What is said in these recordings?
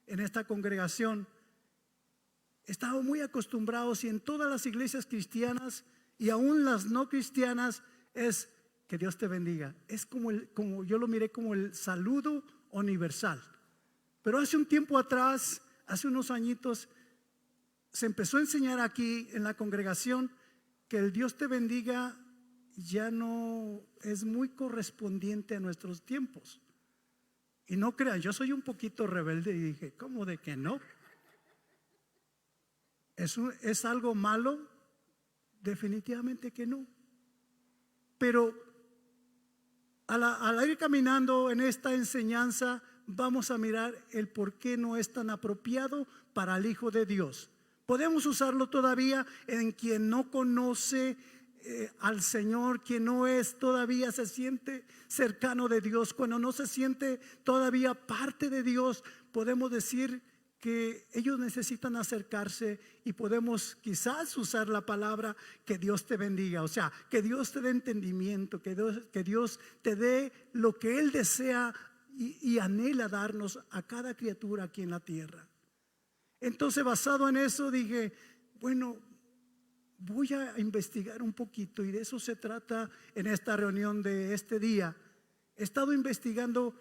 en esta congregación, estamos muy acostumbrados, y en todas las iglesias cristianas y aún las no cristianas, es que Dios te bendiga. Es como yo lo miré como el saludo universal. Pero hace un tiempo atrás, hace unos añitos, se empezó a enseñar aquí en la congregación que el Dios te bendiga ya no es muy correspondiente a nuestros tiempos. Y no crean, yo soy un poquito rebelde y dije, ¿cómo de que no? ¿Es algo malo? Definitivamente que no. Pero al ir caminando en esta enseñanza, vamos a mirar el por qué no es tan apropiado para el Hijo de Dios. Podemos usarlo todavía en quien no conoce al Señor, quien no es todavía, se siente cercano de Dios, cuando no se siente todavía parte de Dios. Podemos decir que ellos necesitan acercarse, y podemos quizás usar la palabra que Dios te bendiga, o sea, que Dios te dé entendimiento, que Dios te dé lo que Él desea y anhela darnos a cada criatura aquí en la tierra. Entonces, basado en eso, dije, bueno, voy a investigar un poquito, y de eso se trata en esta reunión de este día. He estado investigando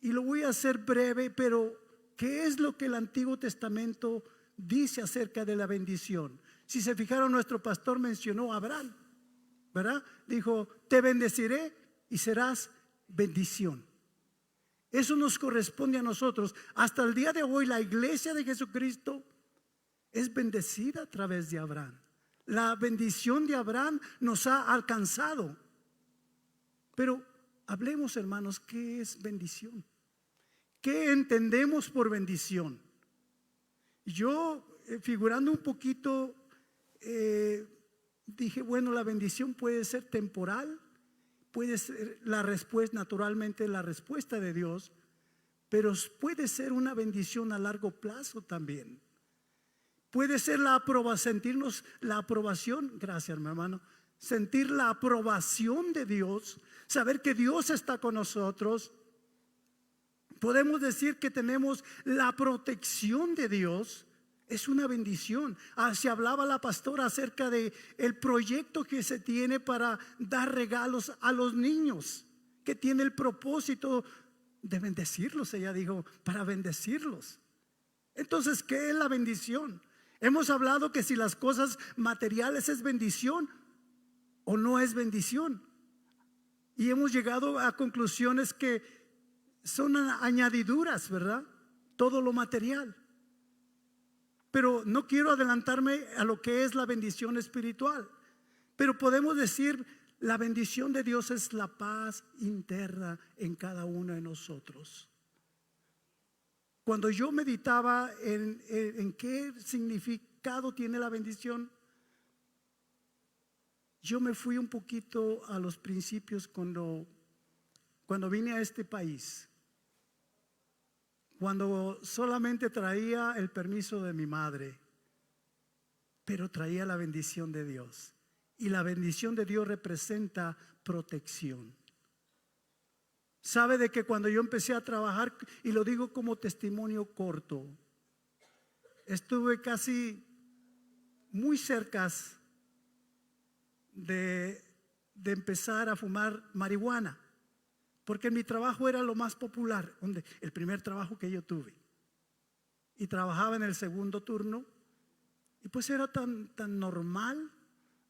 y lo voy a hacer breve, pero ¿qué es lo que el Antiguo Testamento dice acerca de la bendición? Si se fijaron, nuestro pastor mencionó a Abraham, ¿verdad? Dijo, te bendeciré y serás bendición. Eso nos corresponde a nosotros. Hasta el día de hoy la iglesia de Jesucristo es bendecida a través de Abraham. La bendición de Abraham nos ha alcanzado. Pero hablemos, hermanos, ¿qué es bendición? ¿Qué entendemos por bendición? Yo, figurando un poquito, dije, bueno, la bendición puede ser temporal, puede ser la respuesta, naturalmente la respuesta de Dios, pero puede ser una bendición a largo plazo también. Puede ser sentirnos la aprobación, gracias mi hermano, sentir la aprobación de Dios, saber que Dios está con nosotros. Podemos decir que tenemos la protección de Dios. Es una bendición. Se hablaba la pastora acerca de el proyecto que se tiene para dar regalos a los niños, que tiene el propósito de bendecirlos. Ella dijo, para bendecirlos. Entonces, ¿qué es la bendición? Hemos hablado que si las cosas materiales es bendición o no es bendición, y hemos llegado a conclusiones que son añadiduras, ¿verdad? Todo lo material. Pero no quiero adelantarme a lo que es la bendición espiritual. Pero podemos decir, la bendición de Dios es la paz interna en cada uno de nosotros. Cuando yo meditaba en qué significado tiene la bendición, yo me fui un poquito a los principios cuando vine a este país. Cuando solamente traía el permiso de mi madre, pero traía la bendición de Dios. Y la bendición de Dios representa protección. Sabe de que cuando yo empecé a trabajar, y lo digo como testimonio corto, estuve casi muy cerca de empezar a fumar marihuana, porque mi trabajo era lo más popular, el primer trabajo que yo tuve, y trabajaba en el segundo turno, y pues era tan normal,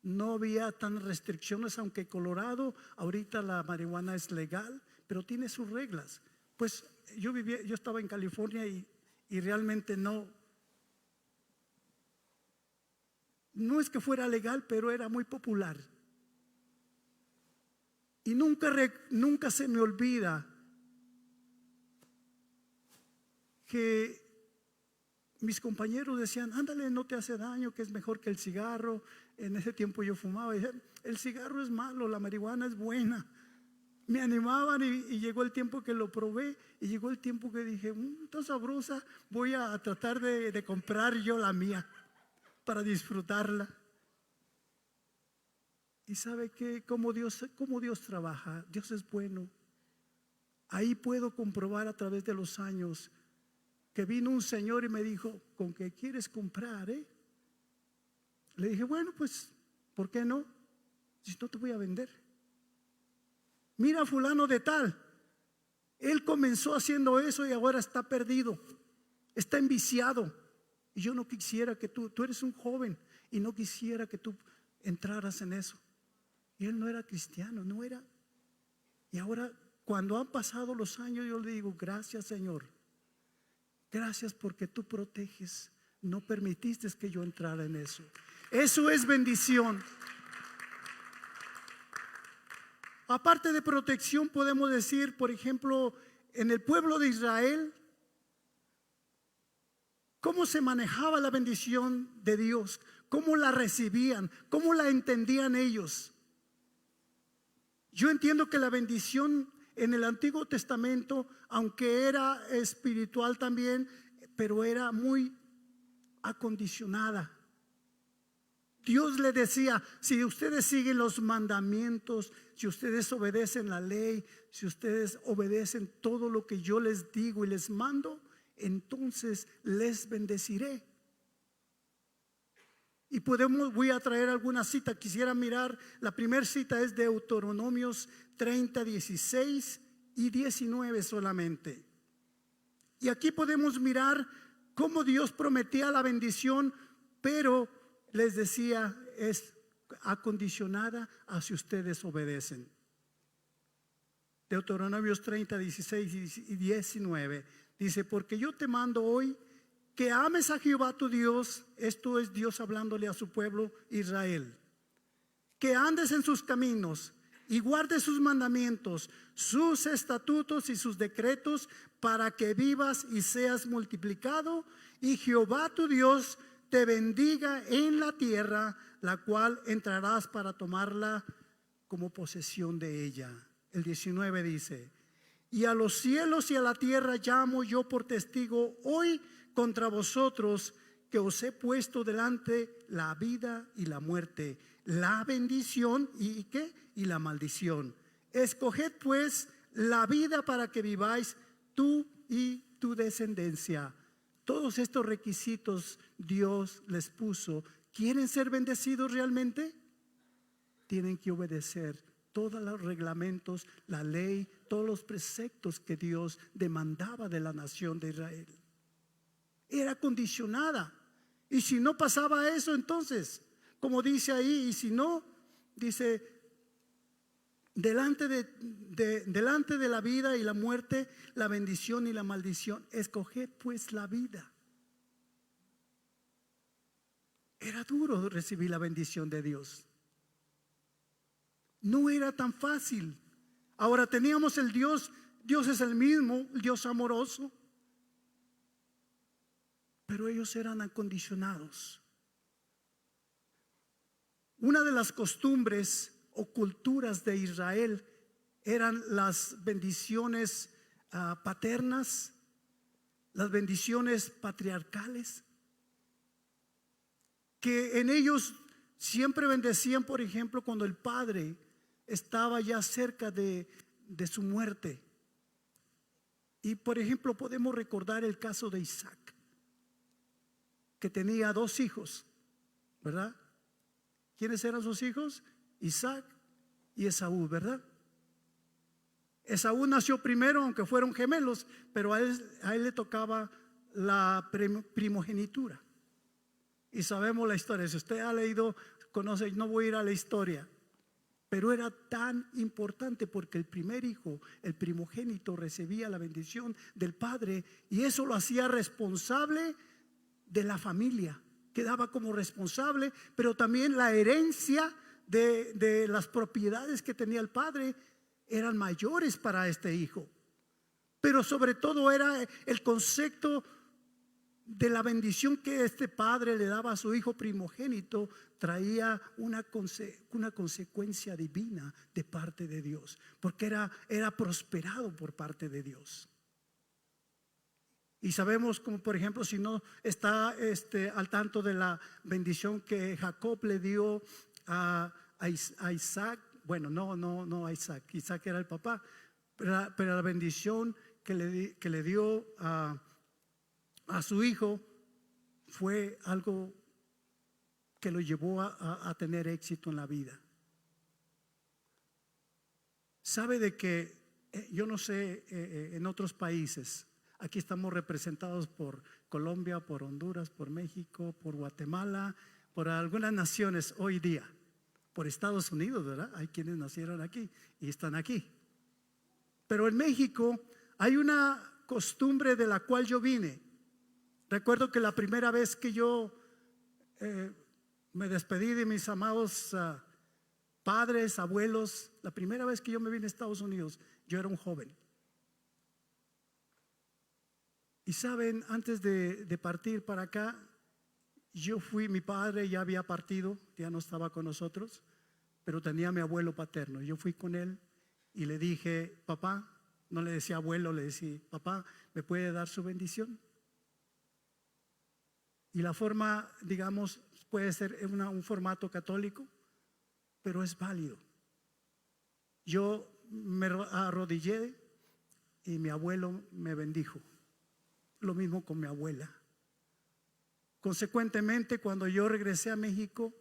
no había tan restricciones, aunque Colorado ahorita la marihuana es legal, pero tiene sus reglas. Pues yo estaba en California y realmente no es que fuera legal, pero era muy popular. Y nunca se me olvida que mis compañeros decían, ándale, no te hace daño, que es mejor que el cigarro. En ese tiempo yo fumaba y decían, el cigarro es malo, la marihuana es buena. Me animaban y llegó el tiempo que lo probé, y llegó el tiempo que dije, está sabrosa, voy a tratar de comprar yo la mía para disfrutarla. Y sabe que cómo Dios trabaja, Dios es bueno. Ahí puedo comprobar a través de los años que vino un señor y me dijo: ¿con qué quieres comprar? Le dije: bueno, pues, ¿por qué no? Dice: no te voy a vender. Mira, fulano de tal, él comenzó haciendo eso y ahora está perdido, está enviciado. Y yo no quisiera que tú eres un joven, y no quisiera que tú entraras en eso. Y él no era cristiano, no era. Y ahora, cuando han pasado los años, yo le digo: gracias, Señor. Gracias porque tú proteges. No permitiste que yo entrara en eso. Eso es bendición. Aparte de protección, podemos decir, por ejemplo, en el pueblo de Israel, cómo se manejaba la bendición de Dios, cómo la recibían, cómo la entendían ellos. Yo entiendo que la bendición en el Antiguo Testamento, aunque era espiritual también, pero era muy acondicionada. Dios le decía: si ustedes siguen los mandamientos, si ustedes obedecen la ley, si ustedes obedecen todo lo que yo les digo y les mando, entonces les bendeciré. Y voy a traer alguna cita. Quisiera mirar, la primera cita es de Deuteronomios 30, 16 y 19 solamente. Y aquí podemos mirar cómo Dios prometía la bendición, pero les decía: es acondicionada a si ustedes obedecen. Deuteronomios 30, 16 y 19 dice: porque yo te mando hoy que ames a Jehová tu Dios. Esto es Dios hablándole a su pueblo Israel. Que andes en sus caminos y guardes sus mandamientos, sus estatutos y sus decretos, para que vivas y seas multiplicado, y Jehová tu Dios te bendiga en la tierra, la cual entrarás para tomarla como posesión de ella. El 19 dice: y a los cielos y a la tierra llamo yo por testigo hoy contra vosotros, que os he puesto delante la vida y la muerte, la bendición y ¿qué? Y la maldición. Escoged pues la vida para que viváis tú y tu descendencia. Todos estos requisitos Dios les puso. ¿Quieren ser bendecidos realmente? Tienen que obedecer todos los reglamentos, la ley, todos los preceptos que Dios demandaba de la nación de Israel. Era condicionada. Y si no pasaba eso, entonces, como dice ahí, y si no, dice: delante de la vida y la muerte, la bendición y la maldición. Escoged pues la vida. Era duro recibir la bendición de Dios. No era tan fácil. Ahora teníamos el Dios es el mismo, el Dios amoroso, pero ellos eran acondicionados. Una de las costumbres o culturas de Israel eran las bendiciones paternas, las bendiciones patriarcales, que en ellos siempre bendecían, por ejemplo, cuando el padre estaba ya cerca de su muerte. Y por ejemplo podemos recordar el caso de Isaac, que tenía 2 hijos, ¿verdad? ¿Quiénes eran sus hijos? Isaac y Esaú, ¿verdad? Esaú nació primero, aunque fueron gemelos, pero a él le tocaba la primogenitura. Y sabemos la historia. Si usted ha leído, conoce, no voy a ir a la historia, pero era tan importante porque el primer hijo, el primogénito, recibía la bendición del padre, y eso lo hacía responsable de la familia, quedaba como responsable, pero también la herencia de las propiedades que tenía el padre eran mayores para este hijo. Pero sobre todo era el concepto de la bendición que este padre le daba a su hijo primogénito, traía una consecuencia divina de parte de Dios, porque era prosperado por parte de Dios. Y sabemos, como por ejemplo, si no está al tanto de la bendición que Jacob le dio a Isaac. Bueno, no a Isaac. Isaac era el papá, pero la bendición que le dio a a su hijo fue algo que lo llevó a tener éxito en la vida. Sabe de que yo no sé en otros países, aquí estamos representados por Colombia, por Honduras, por México, por Guatemala, por algunas naciones hoy día, por Estados Unidos, ¿verdad? Hay quienes nacieron aquí y están aquí. Pero en México hay una costumbre de la cual yo vine. Recuerdo que la primera vez que yo me despedí de mis amados padres, abuelos, la primera vez que yo me vine a Estados Unidos, yo era un joven. Y saben, antes de partir para acá, mi padre ya había partido, ya no estaba con nosotros, pero tenía a mi abuelo paterno. Yo fui con él y le dije, papá, no le decía abuelo, le decía, papá, ¿me puede dar su bendición? Y la forma, digamos, puede ser un formato católico, pero es válido. Yo me arrodillé y mi abuelo me bendijo. Lo mismo con mi abuela. Consecuentemente, cuando yo regresé a México,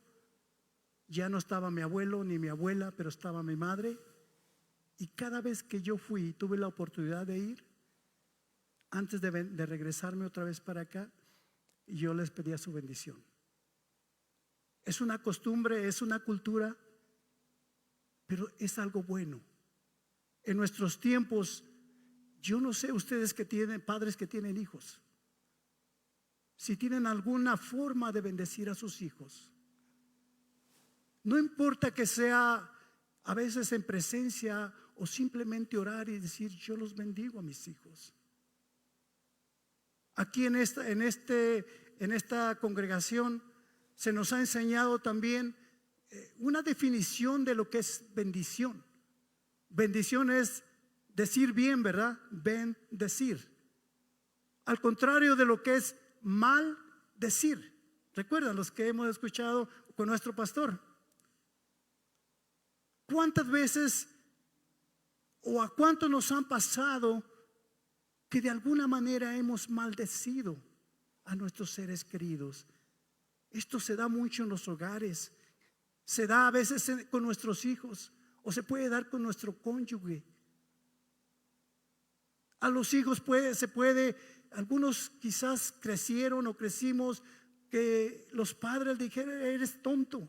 ya no estaba mi abuelo ni mi abuela, pero estaba mi madre. Y cada vez que yo fui, tuve la oportunidad de ir, antes de regresarme otra vez para acá, yo les pedía su bendición. Es una costumbre, es una cultura, pero es algo bueno. En nuestros tiempos, yo no sé ustedes que tienen padres que tienen hijos, si tienen alguna forma de bendecir a sus hijos. No importa que sea a veces en presencia o simplemente orar y decir, yo los bendigo a mis hijos. Aquí en esta congregación se nos ha enseñado también una definición de lo que es bendición. Bendición es decir bien, ¿verdad? Bendecir. Al contrario de lo que es mal decir. ¿Recuerdan los que hemos escuchado con nuestro pastor? ¿Cuántas veces o a cuánto nos han pasado que de alguna manera hemos maldecido a nuestros seres queridos? Esto se da mucho en los hogares, se da a veces con nuestros hijos o se puede dar con nuestro cónyuge. A los hijos algunos quizás crecieron o crecimos que los padres dijeron, eres tonto.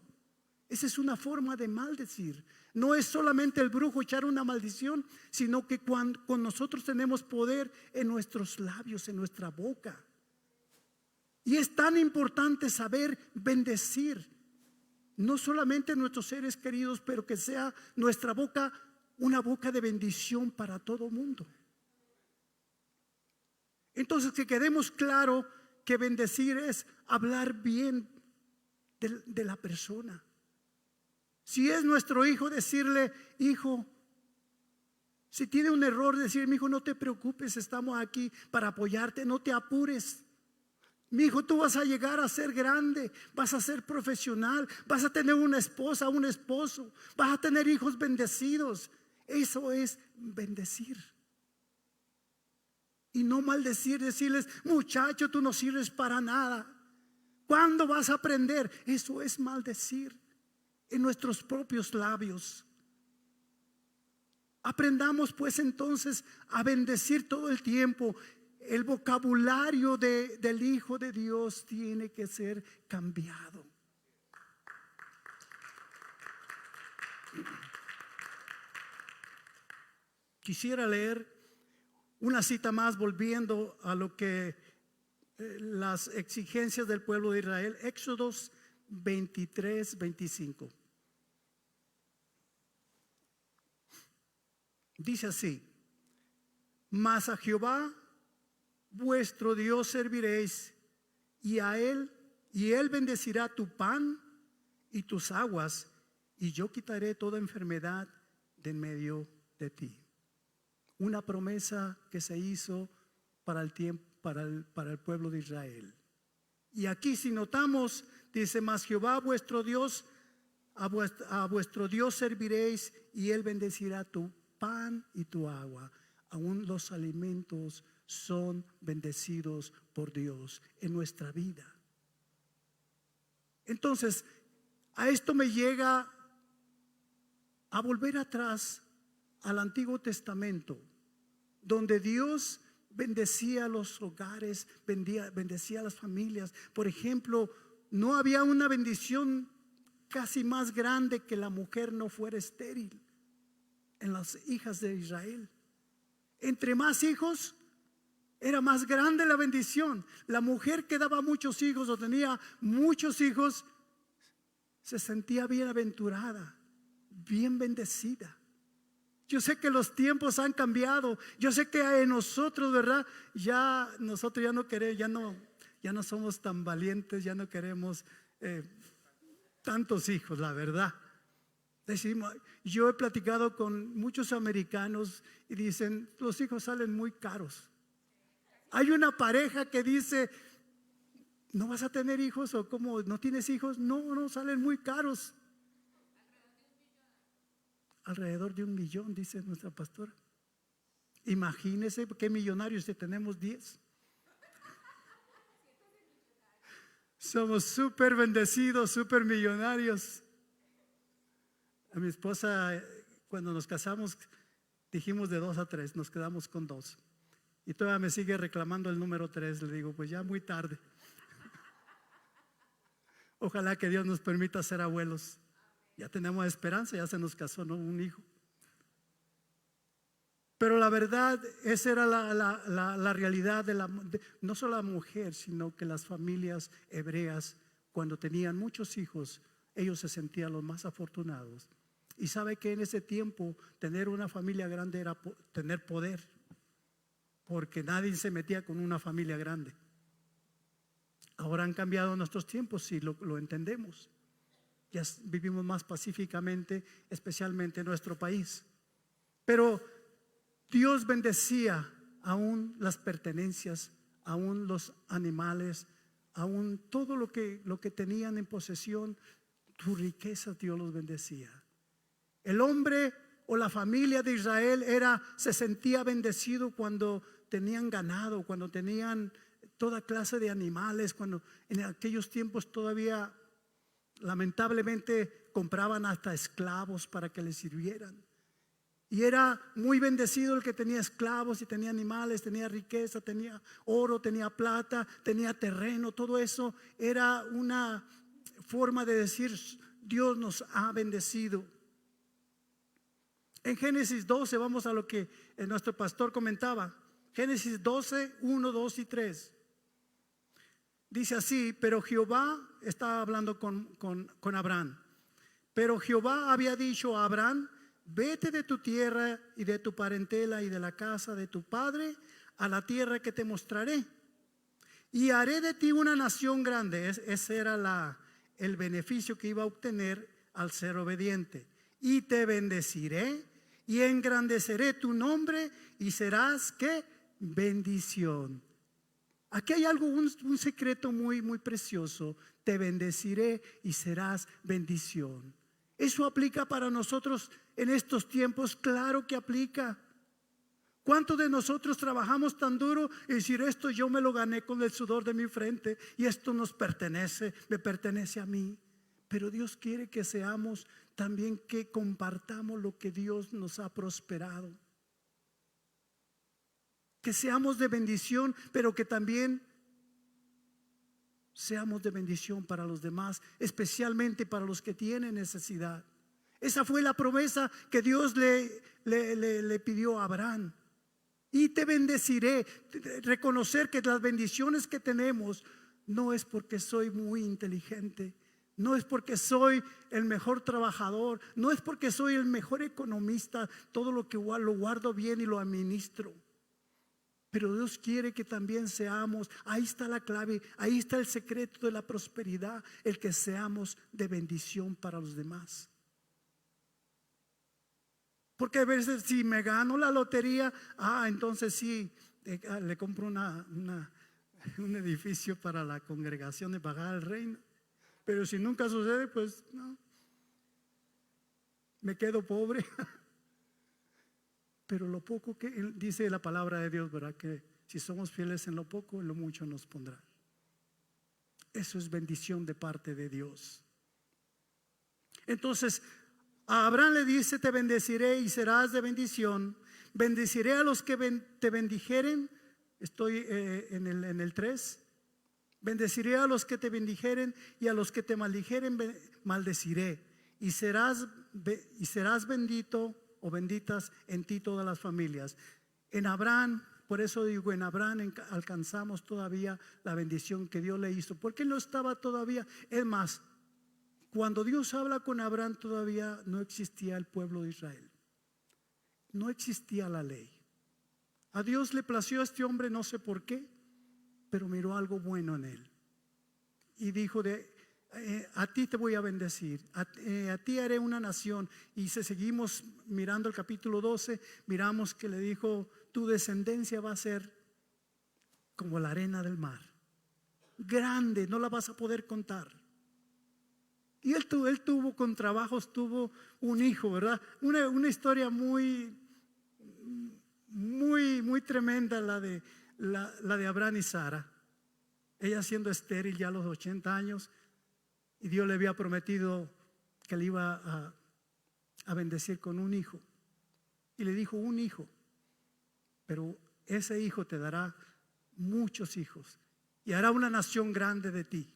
Esa es una forma de maldecir. No es solamente el brujo echar una maldición, sino que con nosotros tenemos poder en nuestros labios, en nuestra boca. Y es tan importante saber bendecir, no solamente a nuestros seres queridos, pero que sea nuestra boca una boca de bendición para todo mundo. Entonces, que quedemos claro que bendecir es hablar bien de la persona. Si es nuestro hijo, decirle, hijo, si tiene un error, decir, mi hijo, no te preocupes, estamos aquí para apoyarte, no te apures. Mi hijo, tú vas a llegar a ser grande, vas a ser profesional, vas a tener una esposa, un esposo, vas a tener hijos bendecidos. Eso es bendecir. Y no maldecir, decirles, muchacho, tú no sirves para nada. ¿Cuándo vas a aprender? Eso es maldecir en nuestros propios labios. Aprendamos pues entonces a bendecir todo el tiempo. El vocabulario del Hijo de Dios tiene que ser cambiado. Quisiera leer una cita más volviendo a lo que las exigencias del pueblo de Israel. Éxodos 23-25. Dice así: mas a Jehová vuestro Dios serviréis, y él bendecirá tu pan y tus aguas, y yo quitaré toda enfermedad de en medio de ti. Una promesa que se hizo para el tiempo, para el pueblo de Israel. Y aquí, si notamos, dice: mas Jehová vuestro Dios, a vuestro Dios serviréis, y él bendecirá tu pan y tu agua. Aún los alimentos son bendecidos por Dios en nuestra vida. Entonces, a esto me llega a volver atrás al Antiguo Testamento, donde Dios bendecía los hogares, bendecía a las familias. Por ejemplo, no había una bendición casi más grande que la mujer no fuera estéril en las hijas de Israel. Entre más hijos, era más grande la bendición. La mujer que daba muchos hijos o tenía muchos hijos se sentía bienaventurada, bien bendecida. Yo sé que los tiempos han cambiado. Yo sé que en nosotros, ¿verdad? Nosotros ya no queremos, ya no somos tan valientes, ya no queremos tantos hijos, la verdad. Decimos, yo he platicado con muchos americanos y dicen, los hijos salen muy caros. Hay una pareja que dice, ¿no vas a tener hijos? ¿O cómo no tienes hijos? No, salen muy caros. Alrededor de 1 millón, dice nuestra pastora. Imagínese qué millonarios si tenemos 10. Somos súper bendecidos, súper millonarios. A mi esposa, cuando nos casamos, dijimos de 2 a 3, nos quedamos con 2. Y todavía me sigue reclamando el número 3. Le digo, pues ya muy tarde. Ojalá que Dios nos permita ser abuelos. Ya tenemos esperanza, ya se nos casó, ¿no? Un hijo. Pero la verdad, esa era la realidad no solo la mujer, sino que las familias hebreas, cuando tenían muchos hijos, ellos se sentían los más afortunados. Y sabe que en ese tiempo tener una familia grande era tener poder, porque nadie se metía con una familia grande. Ahora han cambiado nuestros tiempos y lo entendemos. Ya vivimos más pacíficamente, especialmente en nuestro país. Pero Dios bendecía aún las pertenencias, aún los animales, aún todo lo que tenían en posesión, su riqueza Dios los bendecía. El hombre o la familia de Israel se sentía bendecido cuando tenían ganado, cuando tenían toda clase de animales, cuando en aquellos tiempos todavía lamentablemente compraban hasta esclavos para que les sirvieran. Y era muy bendecido el que tenía esclavos y tenía animales, tenía riqueza, tenía oro, tenía plata, tenía terreno. Todo eso era una forma de decir, Dios nos ha bendecido. En Génesis 12, vamos a lo que nuestro pastor comentaba. Génesis 12, 1, 2 y 3. Dice así, pero Jehová, estaba hablando con Abraham. Pero Jehová había dicho a Abraham, vete de tu tierra y de tu parentela y de la casa de tu padre a la tierra que te mostraré. Y haré de ti una nación grande. Ese era el beneficio que iba a obtener al ser obediente. Y te bendeciré y engrandeceré tu nombre y serás ¿qué? Bendición. Aquí hay algo, un secreto muy, muy precioso. Te bendeciré y serás bendición. ¿Eso aplica para nosotros en estos tiempos? Claro que aplica. ¿Cuántos de nosotros trabajamos tan duro y decir esto yo me lo gané con el sudor de mi frente y esto nos pertenece, me pertenece a mí? Pero Dios quiere que seamos también, que compartamos lo que Dios nos ha prosperado. Que seamos de bendición, pero que también seamos de bendición para los demás, especialmente para los que tienen necesidad. Esa fue la promesa que Dios le pidió a Abraham. Y te bendeciré. Reconocer que las bendiciones que tenemos no es porque soy muy inteligente, no es porque soy el mejor trabajador, no es porque soy el mejor economista, todo lo que lo guardo bien y lo administro. Pero Dios quiere que también seamos, ahí está la clave, ahí está el secreto de la prosperidad, el que seamos de bendición para los demás. Porque a veces si me gano la lotería, entonces sí, le compro un edificio para la congregación de pagar el reino. Pero si nunca sucede, pues no, me quedo pobre. Pero lo poco que dice la palabra de Dios, ¿verdad? Que si somos fieles en lo poco, en lo mucho nos pondrá. Eso es bendición de parte de Dios. Entonces a Abraham le dice: te bendeciré y serás de bendición. Bendeciré a los que te bendijeren. Estoy en el 3. Bendeciré a los que te bendijeren, y a los que te maldijeren maldeciré. Y serás bendito o benditas en ti todas las familias. En Abraham, por eso digo, en Abraham alcanzamos todavía la bendición que Dios le hizo, porque él no estaba todavía. Es más, cuando Dios habla con Abraham todavía no existía el pueblo de Israel, no existía la ley. A Dios le plació a este hombre, no sé por qué, pero miró algo bueno en él y dijo: a ti te voy a bendecir, a ti haré una nación. Y si seguimos mirando el capítulo 12, miramos que le dijo: tu descendencia va a ser como la arena del mar, grande, no la vas a poder contar. Y él tuvo con trabajos, tuvo un hijo, ¿verdad? Una historia muy tremenda, la de Abraham y Sara. Ella siendo estéril ya a los 80 años, y Dios le había prometido que le iba a bendecir con un hijo. Y le dijo: un hijo, pero ese hijo te dará muchos hijos y hará una nación grande de ti.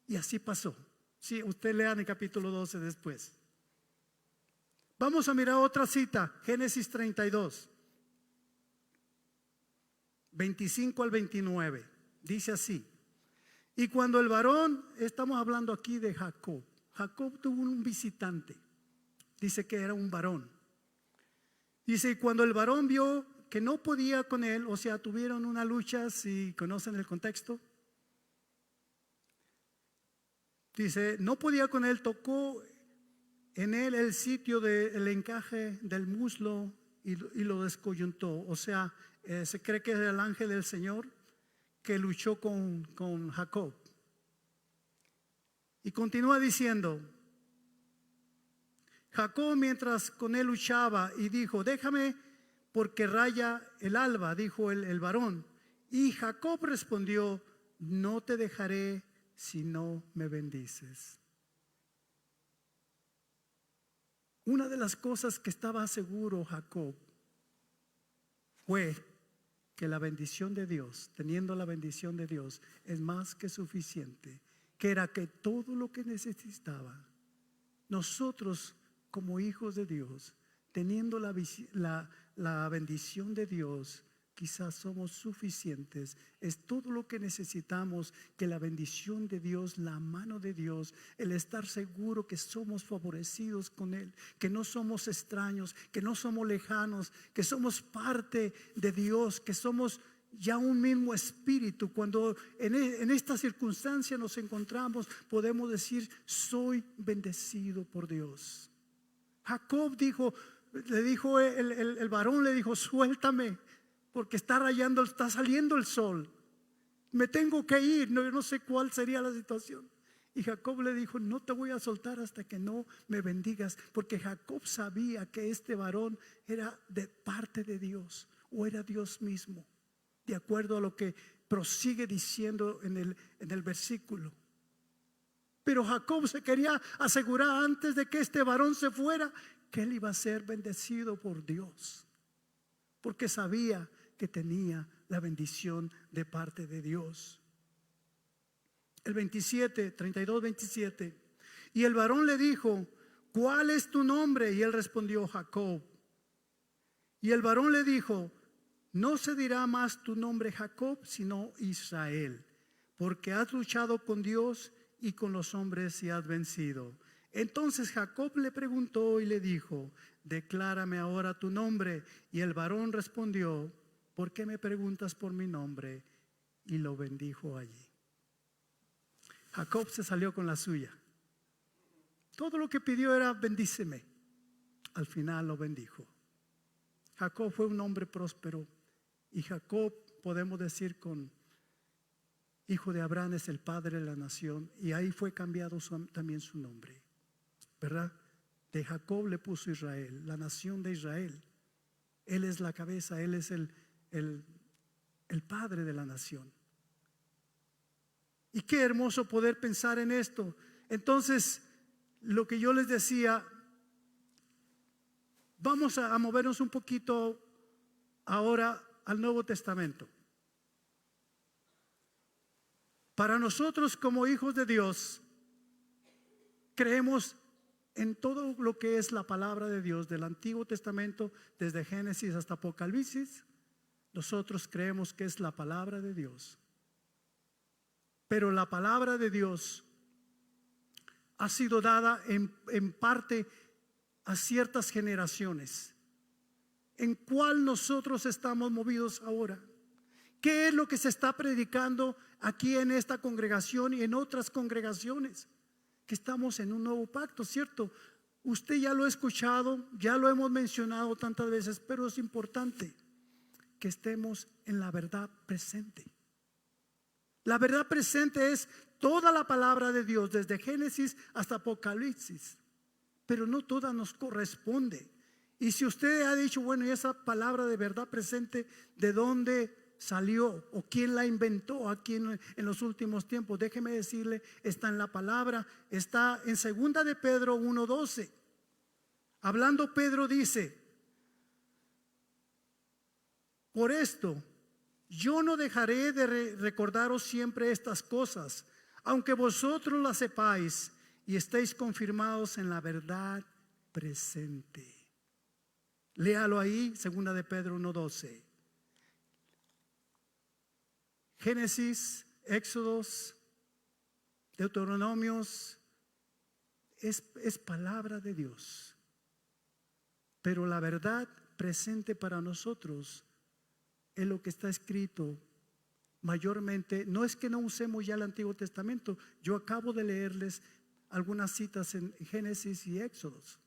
Y así pasó. Sí, usted lea en el capítulo 12 después. Vamos a mirar otra cita, Génesis 32, 25 al 29. Dice así: y cuando el varón, estamos hablando aquí de Jacob. Jacob tuvo un visitante, dice que era un varón. Dice: y cuando el varón vio que no podía con él, o sea, tuvieron una lucha, si conocen el contexto. Dice: no podía con él, tocó en él el sitio del encaje del muslo y lo descoyuntó. O sea, se cree que es el ángel del Señor que luchó con Jacob. Y continúa diciendo: Jacob mientras con él luchaba, y dijo: déjame, porque raya el alba, dijo el varón. Y Jacob respondió: no te dejaré si no me bendices. Una de las cosas que estaba seguro Jacob fue que la bendición de Dios, teniendo la bendición de Dios, es más que suficiente, que era que todo lo que necesitaba, nosotros como hijos de Dios, teniendo la bendición de Dios, quizás somos suficientes. Es todo lo que necesitamos, que la bendición de Dios, la mano de Dios, el estar seguro que somos favorecidos con Él, que no somos extraños, que no somos lejanos, que somos parte de Dios, que somos ya un mismo espíritu. Cuando en esta circunstancia nos encontramos, podemos decir: soy bendecido por Dios. Jacob le dijo el varón, le dijo: suéltame, porque está saliendo el sol, me tengo que ir, no sé cuál sería la situación. Y Jacob le dijo: no te voy a soltar hasta que no me bendigas, porque Jacob sabía que este varón era de parte de Dios, o era Dios mismo, de acuerdo a lo que prosigue diciendo en el versículo. Pero Jacob se quería asegurar antes de que este varón se fuera, que él iba a ser bendecido por Dios, porque sabía que tenía la bendición de parte de Dios. El 32, 27. Y el varón le dijo: ¿cuál es tu nombre? Y él respondió: Jacob. Y el varón le dijo: no se dirá más tu nombre Jacob, sino Israel, porque has luchado con Dios y con los hombres y has vencido. Entonces Jacob le preguntó y le dijo: declárame ahora tu nombre. Y el varón respondió: ¿por qué me preguntas por mi nombre? Y lo bendijo allí. Jacob se salió con la suya. Todo lo que pidió era: bendíceme. Al final lo bendijo. Jacob fue un hombre próspero, y Jacob, podemos decir, hijo de Abraham, es el padre de la nación, y ahí fue cambiado también su nombre, ¿verdad? De Jacob le puso Israel, la nación de Israel. Él es la cabeza, él es el Padre de la nación. Y qué hermoso poder pensar en esto. Entonces, lo que yo les decía, vamos a movernos un poquito ahora al Nuevo Testamento. Para nosotros como hijos de Dios, creemos en todo lo que es la palabra de Dios del Antiguo Testamento, desde Génesis hasta Apocalipsis. Nosotros creemos que es la palabra de Dios. Pero la palabra de Dios ha sido dada en parte a ciertas generaciones. ¿En cuál nosotros estamos movidos ahora? ¿Qué es lo que se está predicando aquí en esta congregación y en otras congregaciones? Que estamos en un nuevo pacto, ¿cierto? Usted ya lo ha escuchado, ya lo hemos mencionado tantas veces, pero es importante que estemos en la verdad presente. La verdad presente es toda la palabra de Dios, desde Génesis hasta Apocalipsis, pero no toda nos corresponde. Y si usted ha dicho, bueno, ¿y esa palabra de verdad presente de dónde salió o quién la inventó aquí en los últimos tiempos? Déjeme decirle, está en la palabra, está en 2 de Pedro 1:12. Hablando Pedro dice: por esto yo no dejaré de recordaros siempre estas cosas, aunque vosotros las sepáis y estéis confirmados en la verdad presente. Léalo ahí, 2 de Pedro 1:12. Génesis, Éxodos, Deuteronomios, es palabra de Dios. Pero la verdad presente para nosotros es lo que está escrito mayormente. No es que no usemos ya el Antiguo Testamento. Yo acabo de leerles algunas citas en Génesis y Éxodos.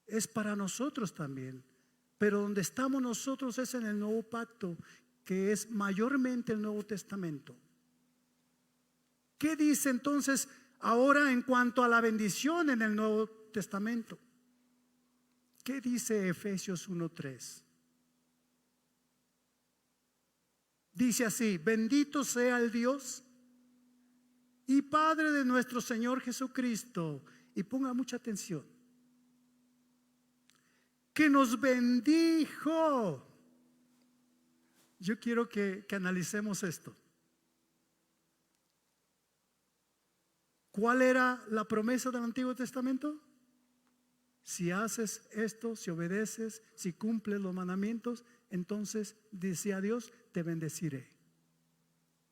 Es para nosotros también. Pero donde estamos nosotros es en el Nuevo Pacto, que es mayormente el Nuevo Testamento. ¿Qué dice entonces ahora en cuanto a la bendición en el Nuevo Testamento? ¿Qué dice Efesios 1:3? Dice así: bendito sea el Dios y Padre de nuestro Señor Jesucristo. Y ponga mucha atención, que nos bendijo. Yo quiero que analicemos esto. ¿Cuál era la promesa del Antiguo Testamento? Si haces esto, si obedeces, si cumples los mandamientos, entonces decía Dios, te bendeciré.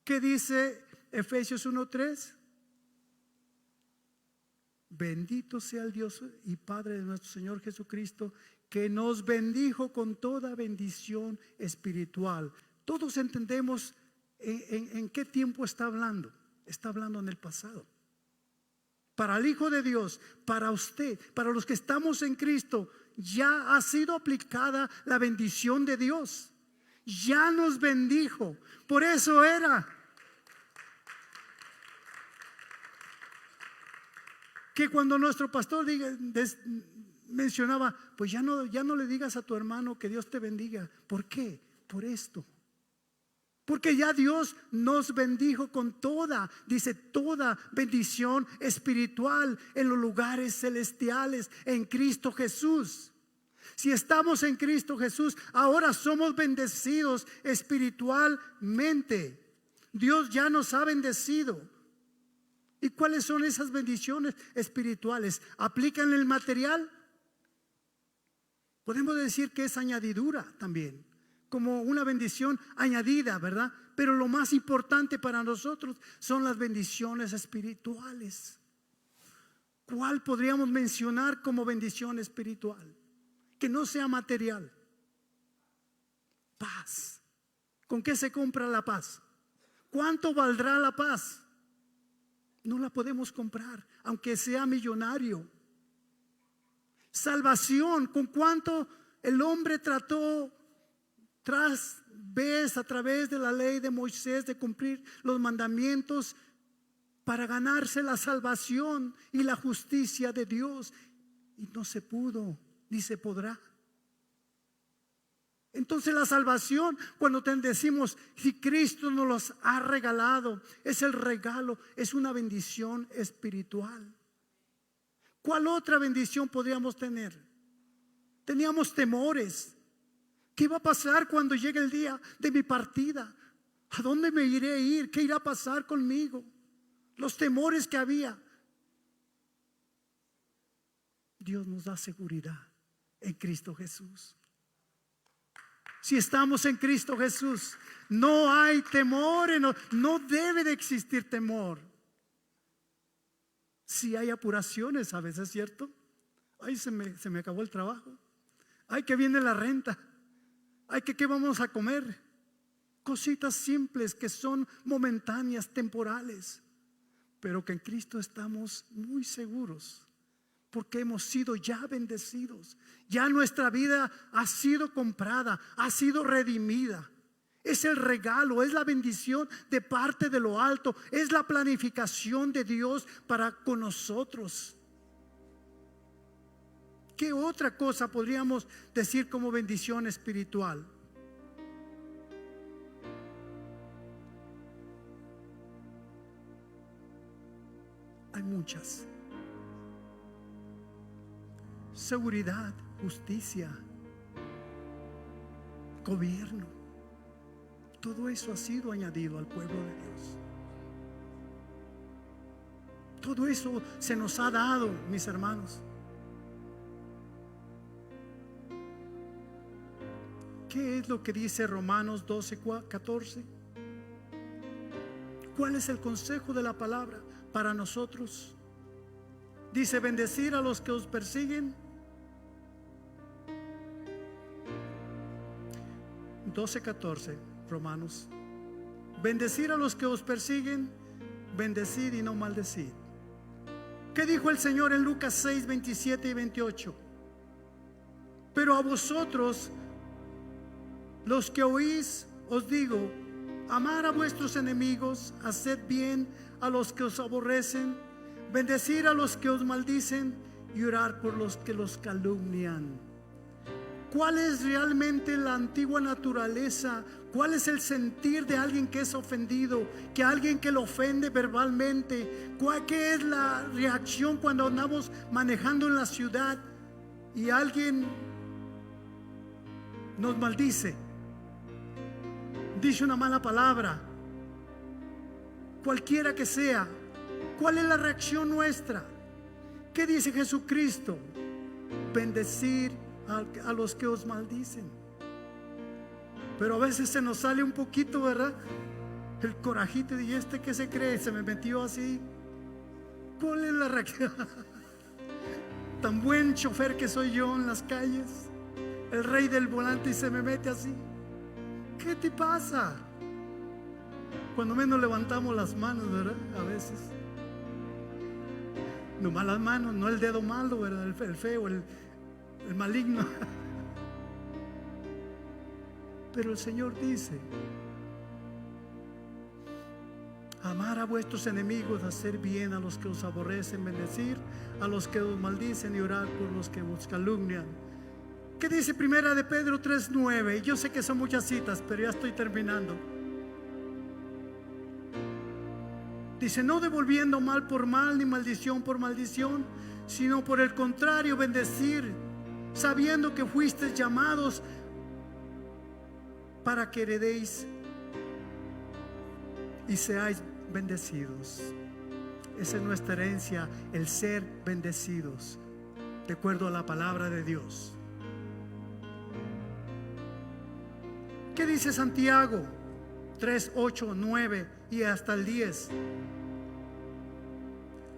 ¿Qué dice Efesios 1:3? Bendito sea el Dios y Padre de nuestro Señor Jesucristo, que nos bendijo con toda bendición espiritual. Todos entendemos en qué tiempo está hablando. Está hablando en el pasado. Para el Hijo de Dios, para usted, para los que estamos en Cristo, ya ha sido aplicada la bendición de Dios. Ya nos bendijo. Por eso era que cuando nuestro pastor mencionaba, pues ya no le digas a tu hermano que Dios te bendiga. ¿Por qué? Por esto. Porque ya Dios nos bendijo con toda, dice, toda bendición espiritual en los lugares celestiales en Cristo Jesús. Si estamos en Cristo Jesús, ahora somos bendecidos espiritualmente. Dios ya nos ha bendecido. ¿Y cuáles son esas bendiciones espirituales? ¿Aplican el material? Podemos decir que es añadidura también, como una bendición añadida, ¿verdad? Pero lo más importante para nosotros son las bendiciones espirituales. ¿Cuál podríamos mencionar como bendición espiritual? Que no sea material. Paz. ¿Con qué se compra la paz? ¿Cuánto valdrá la paz? No la podemos comprar, aunque sea millonario. Salvación. ¿Con cuánto el hombre trató tras vez a través de la ley de Moisés de cumplir los mandamientos para ganarse la salvación y la justicia de Dios? Y no se pudo, ni se podrá. Entonces la salvación, cuando te decimos, si Cristo nos los ha regalado, es el regalo, es una bendición espiritual. ¿Cuál otra bendición podríamos tener? Teníamos temores. ¿Qué va a pasar cuando llegue el día de mi partida? ¿A dónde me iré a ir? ¿Qué irá a pasar conmigo? Los temores que había. Dios nos da seguridad en Cristo Jesús. Si estamos en Cristo Jesús, no hay temor, no debe de existir temor. Si hay apuraciones a veces, ¿cierto? Ay, se me acabó el trabajo. Ay, que viene la renta. Ay, que qué vamos a comer. Cositas simples que son momentáneas, temporales, pero que en Cristo estamos muy seguros, porque hemos sido ya bendecidos. Ya nuestra vida ha sido comprada, ha sido redimida. Es el regalo, es la bendición de parte de lo alto, es la planificación de Dios para con nosotros. ¿Qué otra cosa podríamos decir como bendición espiritual? Hay muchas. Seguridad, justicia, gobierno. Todo eso ha sido añadido al pueblo de Dios. Todo eso se nos ha dado, mis hermanos. ¿Qué es lo que dice Romanos 12:14? ¿Cuál es el consejo de la palabra para nosotros? Dice: bendecir a los que os persiguen. 12:14, Romanos. Bendecir a los que os persiguen, bendecid y no maldecid. ¿Qué dijo el Señor en Lucas 6:27 y 28? Pero a vosotros, los que oís, os digo: amar a vuestros enemigos, haced bien a los que os aborrecen, bendecir a los que os maldicen y orar por los que los calumnian. ¿Cuál es realmente la antigua naturaleza? ¿Cuál es el sentir de alguien que es ofendido? Que alguien que lo ofende verbalmente. ¿Qué es la reacción cuando andamos manejando en la ciudad y alguien nos maldice? Dice una mala palabra, cualquiera que sea. ¿Cuál es la reacción nuestra? ¿Qué dice Jesucristo? Bendecir a los que os maldicen. Pero a veces se nos sale un poquito, ¿verdad? El corajito. ¿Y este qué se cree? Se me metió así. ¿Cuál es la reacción? Tan buen chofer que soy yo en las calles, el rey del volante, y se me mete así. ¿Qué te pasa? Cuando menos levantamos las manos, ¿verdad? A veces. Nomás las manos, no el dedo malo, ¿verdad? El feo, el maligno. Pero el Señor dice: amar a vuestros enemigos, hacer bien a los que os aborrecen, bendecir a los que os maldicen y orar por los que os calumnian. ¿Qué dice Primera de Pedro 3:9? Yo sé que son muchas citas, pero ya estoy terminando. Dice: no devolviendo mal por mal, ni maldición por maldición, sino por el contrario, bendecir, sabiendo que fuisteis llamados para que heredéis y seáis bendecidos. Esa es nuestra herencia, el ser bendecidos, de acuerdo a la palabra de Dios. ¿Qué dice Santiago 3, 8, 9 y hasta el 10?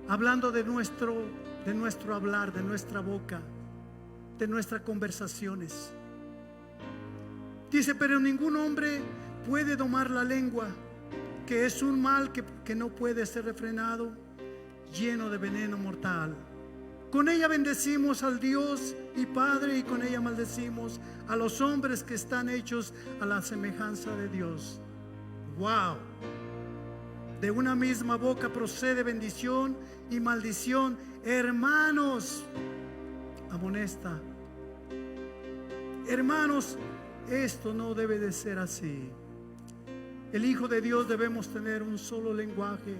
Hablando de nuestro hablar, de nuestra boca, de nuestras conversaciones. Dice: pero ningún hombre puede domar la lengua, que es un mal que no puede ser refrenado, lleno de veneno mortal. Con ella bendecimos al Dios y Padre, y con ella maldecimos a los hombres que están hechos a la semejanza de Dios. Wow. De una misma boca procede bendición y maldición. Hermanos, amonesta. Hermanos, Esto no debe de ser así. El Hijo de Dios debemos tener un solo lenguaje,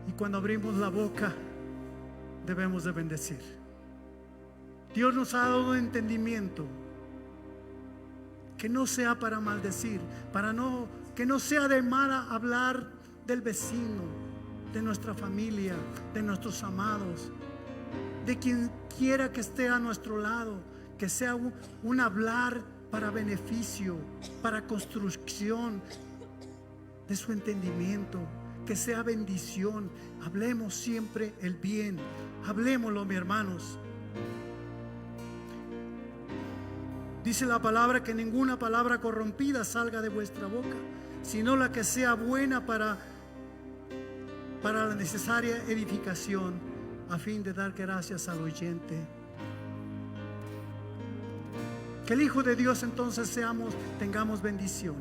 y cuando abrimos la boca debemos de bendecir. Dios nos ha dado un entendimiento que no sea para maldecir, que no sea de mala hablar del vecino, de nuestra familia, de nuestros amados, de quien quiera que esté a nuestro lado, que sea un hablar para beneficio, para construcción de su entendimiento, que sea bendición. Hablemos siempre el bien, hablemoslo, mis hermanos. Dice la palabra que ninguna palabra corrompida salga de vuestra boca, sino la que sea buena para la necesaria edificación, a fin de dar gracias al oyente. Que el Hijo de Dios entonces tengamos bendición.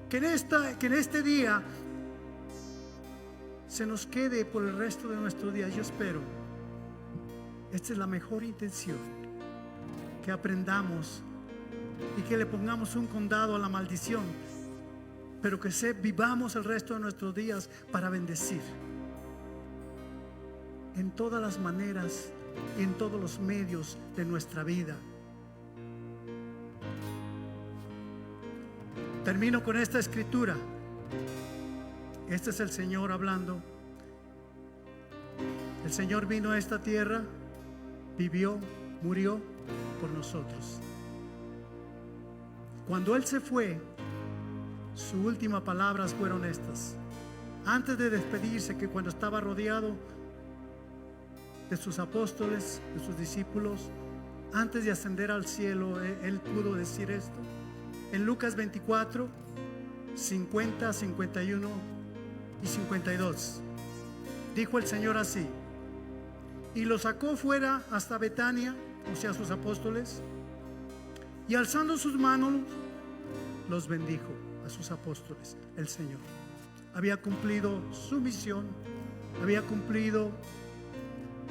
Que en este día se nos quede por el resto de nuestro día. Yo espero, esta es la mejor intención, que aprendamos y que le pongamos un condado a la maldición, pero que vivamos el resto de nuestros días para bendecir en todas las maneras y en todos los medios de nuestra vida. Termino con esta escritura. Este es el Señor hablando. El Señor vino a esta tierra, vivió, murió por nosotros. Cuando Él se fue, sus últimas palabras fueron estas. Antes de despedirse, que cuando estaba rodeado de sus apóstoles, de sus discípulos, antes de ascender al cielo, Él pudo decir esto. En Lucas 24, 50, 51 y 52, dijo el Señor así: y lo sacó fuera hasta Betania, o sea, sus apóstoles, y alzando sus manos, los bendijo a sus apóstoles. El Señor había cumplido su misión, había cumplido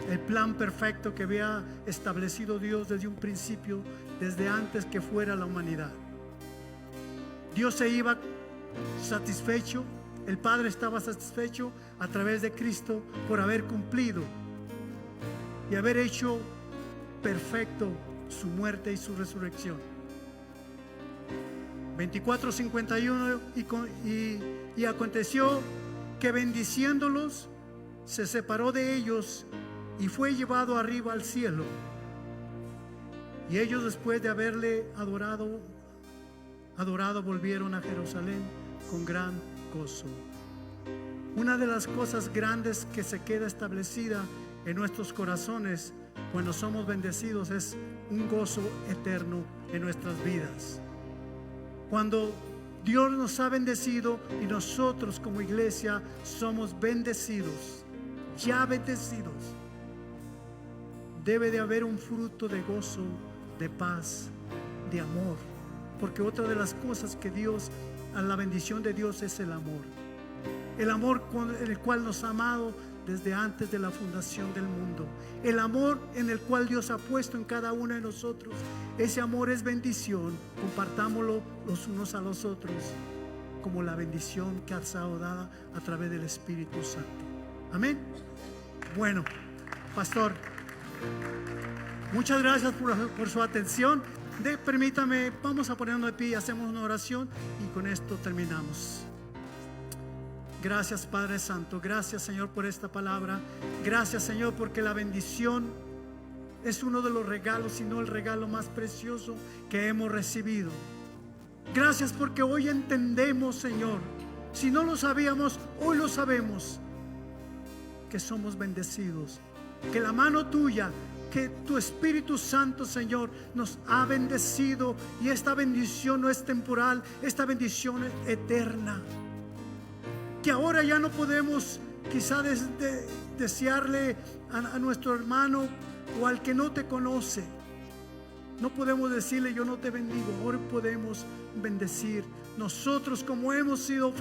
el plan perfecto que había establecido Dios desde un principio, desde antes que fuera la humanidad. Dios se iba satisfecho, el Padre estaba satisfecho a través de Cristo por haber cumplido y haber hecho perfecto su muerte y su resurrección. 24:51, y aconteció que bendiciéndolos se separó de ellos y fue llevado arriba al cielo. Y ellos, después de haberle adorado, volvieron a Jerusalén con gran gozo. Una de las cosas grandes que se queda establecida en nuestros corazones cuando somos bendecidos es un gozo eterno en nuestras vidas. Cuando Dios nos ha bendecido y nosotros como iglesia somos bendecidos, ya bendecidos, debe de haber un fruto de gozo, de paz, de amor. Porque otra de las cosas que a la bendición de Dios es el amor. El amor con el cual nos ha amado desde antes de la fundación del mundo. El amor en el cual Dios ha puesto en cada uno de nosotros. Ese amor es bendición. Compartámoslo los unos a los otros, como la bendición que ha sido dada a través del Espíritu Santo. Amén. Bueno, pastor, muchas gracias por su atención. Permítame, vamos a ponernos de pie y hacemos una oración, y con esto terminamos. Gracias, Padre Santo. Gracias, Señor, por esta palabra. Gracias, Señor, porque la bendición es uno de los regalos, si no el regalo más precioso que hemos recibido. Gracias porque hoy entendemos, Señor, si no lo sabíamos, hoy lo sabemos, que somos bendecidos, que la mano tuya, que tu Espíritu Santo, Señor, nos ha bendecido, y esta bendición no es temporal, esta bendición es eterna. Que ahora ya no podemos quizá desearle a nuestro hermano o al que no te conoce, no podemos decirle yo no te bendigo. Ahora podemos bendecir nosotros, como hemos sido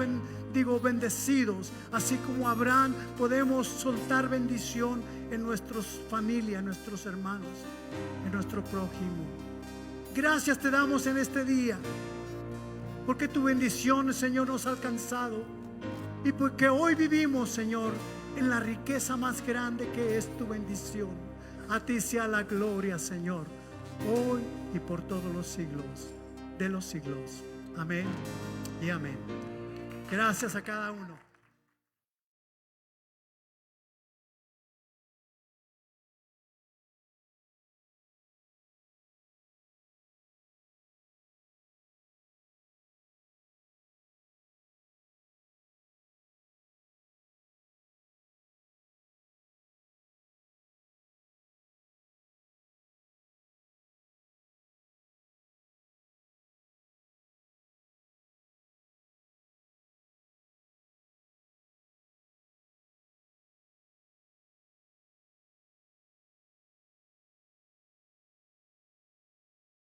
bendecidos, así como Abraham, podemos soltar bendición en nuestras familias, en nuestros hermanos, en nuestro prójimo. Gracias te damos en este día, porque tu bendición, Señor, nos ha alcanzado. Y porque hoy vivimos, Señor, en la riqueza más grande que es tu bendición. A ti sea la gloria, Señor, hoy y por todos los siglos de los siglos. Amén y amén. Gracias a cada uno.